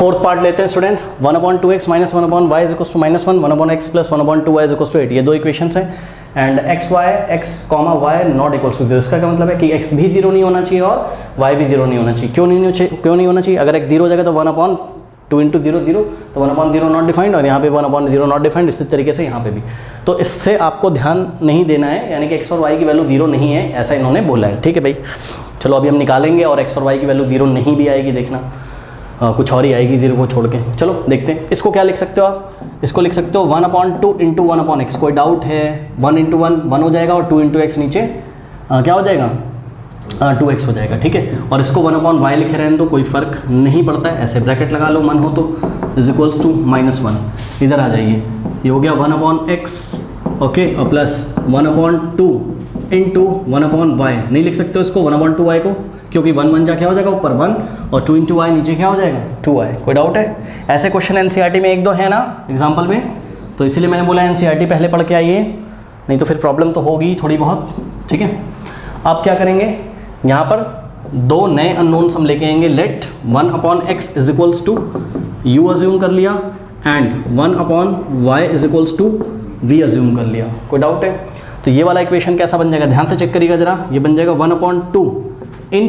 Fourth part लेते हैं student. 1/2x minus 1/y is equals to -1, 1/x plus 1/2y is equals to 8। ये दो equations हैं and x comma y not equals to 0। इसका क्या मतलब है कि x भी 0 नहीं होना चाहिए और y भी 0 नहीं होना चाहिए। क्यों नहीं होना चाहिए? अगर x 0 हो जाएगा तो 1/2 × 0 0, तो 1/0 नॉट डिफाइंड, और यहाँ पे 1/0 नॉट डिफाइंड। इसी तरीके से यहाँ पे भी। तो इससे आपको ध्यान नहीं देना है, यानी कि x और y की वैल्यू 0 नहीं है, ऐसा इन्होंने बोला है। ठीक है भाई, चलो अभी हम निकालेंगे और x और y की वैल्यू 0 नहीं भी आएगी, देखना कुछ और ही आएगी 0 को छोड़ के। चलो देखते हैं। इसको क्या लिख सकते हो आप? इसको लिख सकते हो 1/2 × 1/x। कोई डाउट है? 1 × 1 हो जाएगा और 2 × x नीचे क्या हो जाएगा? 2x हो जाएगा। ठीक है, और इसको 1/y लिखे रहें तो कोई फ़र्क नहीं पड़ता है, ऐसे ब्रैकेट लगा लो मन हो तो, इज इक्वल्स टू -1। इधर आ जाइए, ये हो गया 1/x ओके, और प्लस 1/2 × 1/y। नहीं लिख सकते हो इसको 1/2y को, क्योंकि 1 1 जा क्या हो जाएगा ऊपर 1, और 2 × y नीचे क्या हो जाएगा 2y। कोई डाउट है? ऐसे क्वेश्चन एनसीईआरटी में एक दो है ना एग्जाम्पल में, तो इसीलिए मैंने बोला एनसीईआरटी पहले पढ़ के आइए, नहीं तो फिर प्रॉब्लम तो होगी थोड़ी बहुत। ठीक है, अब क्या करेंगे, यहाँ पर दो नए अननोन्स हम लेके आएंगे। Let 1/x is equals to u assume कर लिया and 1/y is equals to v assume कर लिया। कोई डाउट है? तो ये वाला इक्वेशन कैसा बन जाएगा, ध्यान से चेक करिएगा जरा। ये बन जाएगा 1/2 ×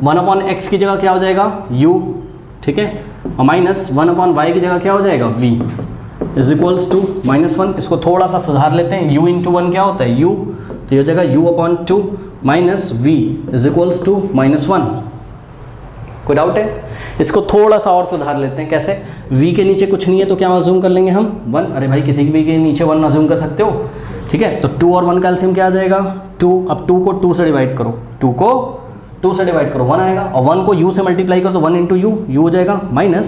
1/x की जगह क्या हो जाएगा u, ठीक है, और माइनस 1/y की जगह क्या हो जाएगा v इज इक्वल्स टू -1। इसको थोड़ा सा सुधार लेते हैं। u × 1 क्या होता है u, तो ये हो जाएगा u/2 minus v is equals to -1। कोई डाउट है? इसको थोड़ा सा और सुधार लेते हैं। कैसे? v के नीचे कुछ नहीं है तो क्या अज्यूम कर लेंगे हम 1। अरे भाई किसी भी के नीचे 1 अज्यूम कर सकते हो। ठीक है, तो 2 और 1 का एलसीएम क्या आ जाएगा 2। अब 2 को 2 से डिवाइड करो, 2 को 2 से डिवाइड करो 1 आएगा, और 1 को u से मल्टीप्लाई करो तो 1 × u हो जाएगा, माइनस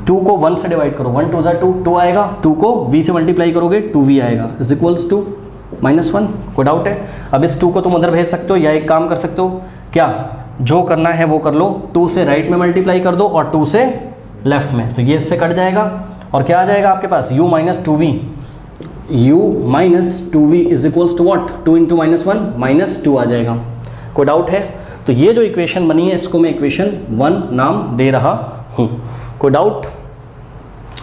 2 को 1 से डिवाइड करो 1 2 2 2 आएगा, 2 को v से मल्टीप्लाई करोगे 2v आएगा इज इक्वल्स टू -1। कोई डाउट है? अब इस 2 को तुम उधर भेज सकते हो या एक काम कर सकते हो, क्या जो करना है वो कर लो, 2 से राइट में मल्टीप्लाई कर दो और 2 से लेफ्ट में, तो ये इससे कट जाएगा और क्या आ जाएगा आपके पास u - 2v, u - 2v is equals to what 2 × -1 -2 आ जाएगा। कोई डाउट है? तो ये जो इक्वेशन बनी है इसको मैं इक्वेशन 1 नाम दे रहा हूँ। कोई डाउट?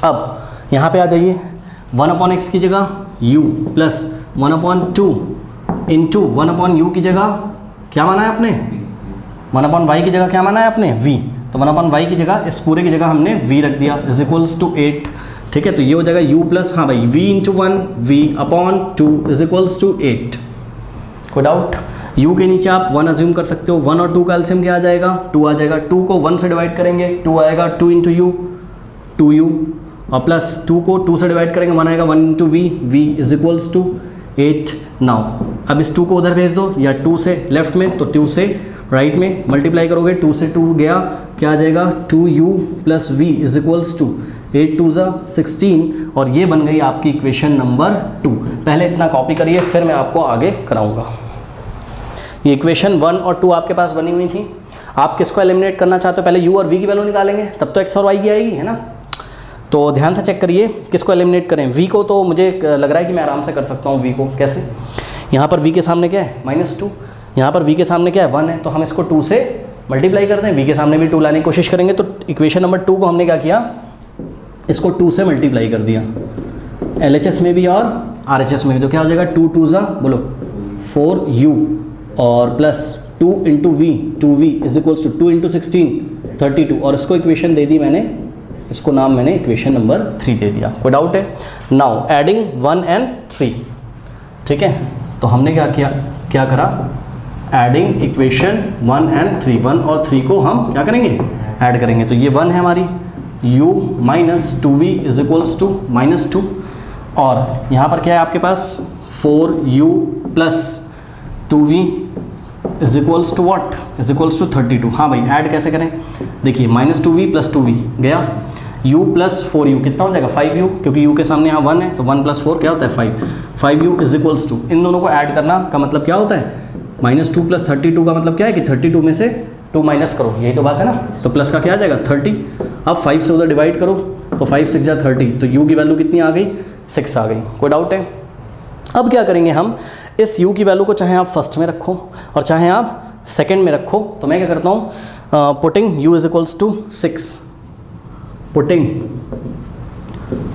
अब यहाँ पे आ जाइए, 1/x की जगह u प्लस 1/2 × 1/u की जगह क्या माना है आपने, 1/y की जगह क्या माना है आपने v, तो 1/y की जगह इस पूरे की जगह हमने v रख दिया इज इक्वल्स टू 8। ठीक है, तो ये हो जाएगा u प्लस, हाँ भाई, v × 1 v/2 is equals to 8। कोई डाउट? u के नीचे आप 1 अज्यूम कर सकते हो। 1 और 2 का एलसीएम क्या आ जाएगा 2 आ जाएगा। 2 को 1 से डिवाइड करेंगे 2 आएगा, 2 × u 2u, और प्लस 2 को 2 से डिवाइड करेंगे 1 आएगा, 1 × v v is equals to 8। Now अब इस 2 को उधर भेज दो, या 2 से लेफ्ट में तो 2 से राइट में मल्टीप्लाई करोगे, 2 से 2 गया, क्या आ जाएगा 2u plus v is equals to 8 2 16, और ये बन गई आपकी इक्वेशन नंबर 2। पहले इतना कॉपी करिए फिर मैं आपको आगे कराऊंगा। ये इक्वेशन 1 और 2 आपके पास बनी हुई थी। आप किसको एलिमिनेट करना चाहते हो, पहले u और v की वैल्यू निकालेंगे तब तो x और y की आएगी, है ना। तो ध्यान से चेक करिए किसको एलिमिनेट करें। v को तो मुझे लग रहा है कि मैं आराम से कर सकता हूँ। v को कैसे, यहाँ पर v के सामने क्या है -2, यहाँ पर v के सामने क्या है 1 है, तो हम इसको 2 से मल्टीप्लाई करते हैं। v के सामने भी 2 लाने की कोशिश करेंगे, तो इक्वेशन नंबर 2 को हमने क्या किया, इसको 2 से मल्टीप्लाई कर दिया, LHS में भी और RHS में भी। तो क्या हो जाएगा 2 2 बोलो 4u, और plus 2 × v 2v is equals to 2 × 16 32, और इसको इक्वेशन दे दी मैंने, इसको नाम मैंने इक्वेशन नंबर 3 दे दिया। कोई डाउट है? Now adding 1 and 3। ठीक है, तो हमने क्या करा, एडिंग इक्वेशन 1 and 3, 1 और 3 को हम क्या करेंगे ऐड करेंगे। तो ये 1 है हमारी, u - 2v is equals to -2, और यहाँ पर क्या है आपके पास 4u plus 2v is equals to what is equals to 32। हाँ भाई, ऐड कैसे करें, देखिए -2v प्लस 2v गया, u प्लस 4u कितना हो जाएगा 5u, क्योंकि u के सामने यहाँ 1 है, तो 1 + 4 क्या होता है 5u इज इक्वल्स टू, इन दोनों को ऐड करना का मतलब क्या होता है, -2 + 32 का मतलब क्या है कि 32 में से 2 माइनस करो, यही तो बात है ना। तो प्लस का क्या आ जाएगा 30, अब 5 से उधर डिवाइड करो तो 5 6 = 30, तो u की वैल्यू कितनी आ गई 6 आ गई। कोई डाउट है? अब क्या करेंगे हम, इस u की वैल्यू को चाहे आप फर्स्ट में रखो और चाहे आप सेकंड में रखो, तो मैं क्या करता हूँ, putting u is equals to 6 putting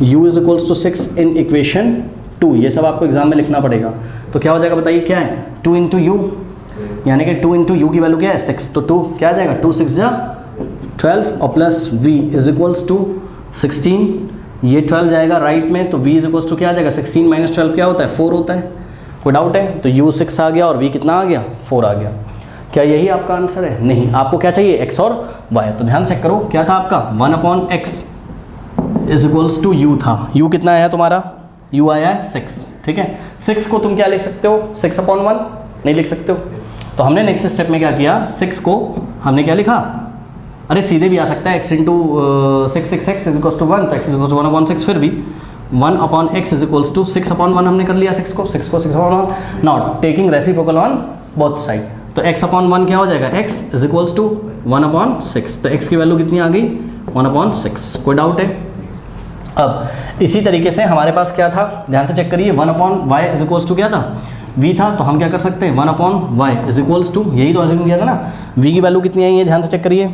u is equals to 6 in equation 2, ये सब आपको एग्जाम में लिखना पड़ेगा। तो क्या हो जाएगा बताइए, क्या है 2 इंटू यू, यानी कि 2 इंटू यू की वैल्यू क्या है 6, तो 2 क्या आ जाएगा 2 6 जा 12 और plus v is equals to 16, ये 12 जाएगा राइट में, तो v इज इक्वल्स टू क्या आ जाएगा 16 माइनस 12 क्या होता है 4 होता है। कोई डाउट है? तो u 6 आ गया और v कितना आ गया 4 आ गया। क्या यही आपका आंसर है? नहीं, आपको क्या चाहिए x और y। तो ध्यान चेक करो, क्या था आपका 1/x is equals to u था, u कितना आया तुम्हारा, u आया है 6, ठीक है। 6 को तुम क्या लिख सकते हो 6/1 नहीं लिख सकते हो, तो हमने नेक्स्ट स्टेप में क्या किया 6 को हमने क्या लिखा, अरे सीधे भी आ सकता है x into 6 x is equals to 1, तो x इज इक्वल्स टू 1/6, फिर भी 1/x इज इक्वल्स टू 6/1 हमने कर लिया 6 को 6/1 not taking reciprocal on both side, तो x/1 क्या हो जाएगा x इज इक्वल्स टू 1/6, तो x की वैल्यू कितनी आ गई 1/6। कोई डाउट है? अब इसी तरीके से हमारे पास क्या था, ध्यान से चेक करिए, 1/y इज इक्वल्स टू क्या था v था, तो हम क्या कर सकते हैं 1/y इज इक्वल्स टू, यही तो अज्यूम किया था ना, v की वैल्यू कितनी आई है, ध्यान से चेक करिए,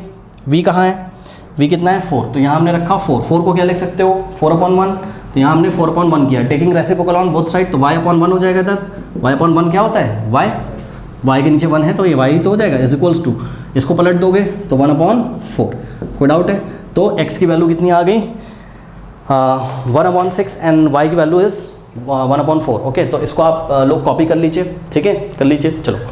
v कहाँ है, v कितना है 4, तो यहाँ हमने रखा 4 को क्या लिख सकते हो 4/1, तो यहाँ हमने 4/1 किया, taking reciprocal on both side, तो y/1 हो जाएगा तब, y/1 क्या होता है y के नीचे 1 है तो ये y तो हो जाएगा इज इक्वल्स टू, इसको पलट दोगे तो 1/4। कोई डाउट है? तो x की वैल्यू कितनी आ गई 1/6 एंड y की वैल्यू इज़ 1/4। ओके, तो इसको आप लोग कॉपी कर लीजिए, ठीक है, कर लीजिए। चलो